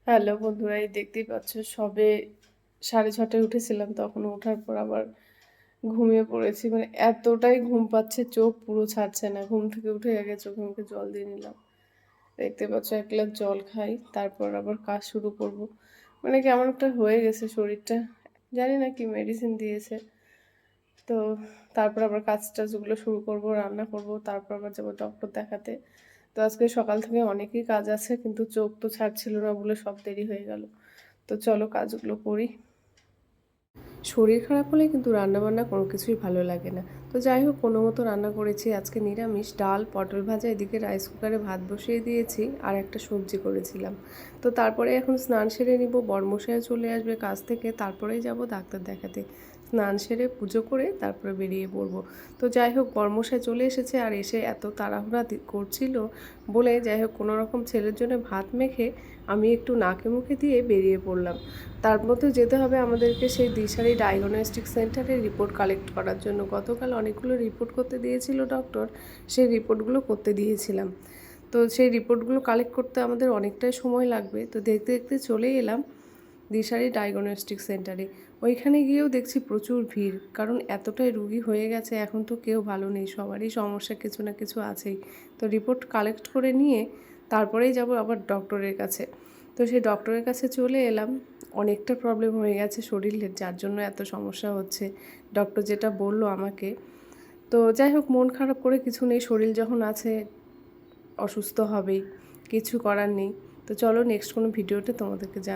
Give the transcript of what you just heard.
Hello বন্ধুরা, এই দেখতেই পাচ্ছ সবে 6:30টায় উঠেছিলাম। তখন ওঠার পর আবার ঘুমিয়ে পড়েছি। মানে এতটাই ঘুম পাচ্ছে, চোখ পুরো ছাড়ছে না। ঘুম থেকে উঠে আগে চোখে মুখে জল দিয়ে নিলাম। দেখতে পাচ্ছ ১ গ্লাস জল খাই, তারপর আবার কাজ শুরু করব। মানে কেমন একটা হয়ে গেছে শরীরটা। জানি না কি মেডিসিন দিয়েছে। তো তারপর আবার কাজ-টাজগুলো শুরু করব, রান্না করব, তারপর আবার যাবো ডক্টর দেখাতে। তো আজকে সকাল থেকে অনেকই কাজ আছে, কিন্তু চোখ তো ছাড়ছিল না বলে সব দেরি হয়ে গেল। তো চলো কাজগুলো করি। শরীর খারাপ হলে কিন্তু রান্নাবান্না কোনো কিছুই ভালো লাগে না। তো যাই হোক, কোনো মতো রান্না করেছি আজকে নিরামিষ, ডাল, পটল ভাজা, এদিকে রাইস কুকারে ভাত বসিয়ে দিয়েছি আর একটা সবজি করেছিলাম। তো তারপরে এখন স্নান সেরে নিব, বরমশাইও চলে আসবে কাজ থেকে, তারপরেই যাব ডাক্তার দেখাতে। স্নান সেরে পুজো করে তারপরে বেরিয়ে পড়বো। তো যাই হোক, বরমশাই চলে এসেছে আর এসে এত তাড়াহুড়া করছিল বলে যাই হোক কোনোরকম ছেলের জন্য ভাত মেখে আমি একটু নাকে মুখে দিয়ে বেরিয়ে পড়লাম। তার মধ্যেও যেতে হবে আমাদেরকে সেই দিশারি ডায়াগনস্টিক সেন্টারে রিপোর্ট কালেক্ট করার জন্য। গতকাল অনেকগুলো রিপোর্ট করতে দিয়েছিল ডক্টর, সেই রিপোর্টগুলো করতে দিয়েছিলাম। তো সেই রিপোর্টগুলো কালেক্ট করতে আমাদের অনেকটাই সময় লাগবে। তো দেখতে দেখতে চলেই এলাম দিশারি ডায়াগনস্টিক সেন্টারে। ওইখানে গিয়েও দেখছি প্রচুর ভিড়, কারণ এতটাই রুগী হয়ে গেছে, এখন তো কেউ ভালো নেই, সবারই সমস্যা কিছু না কিছু আছেই। তো রিপোর্ট কালেক্ট করে নিয়ে তারপরেই যাব আবার ডক্টরের কাছে। তো সেই ডক্টরের কাছে চলে এলাম। অনেকটা প্রবলেম হয়ে গেছে শরীরের, যার জন্য এত সমস্যা হচ্ছে ডক্টর যেটা বলল আমাকে। তো যাই হোক, মন খারাপ করে কিছু নেই, শরীর যখন আছে অসুস্থ হবেই, কিছু করার নেই। তো চলো নেক্সট কোনো ভিডিওতে তোমাদেরকে জানাবো।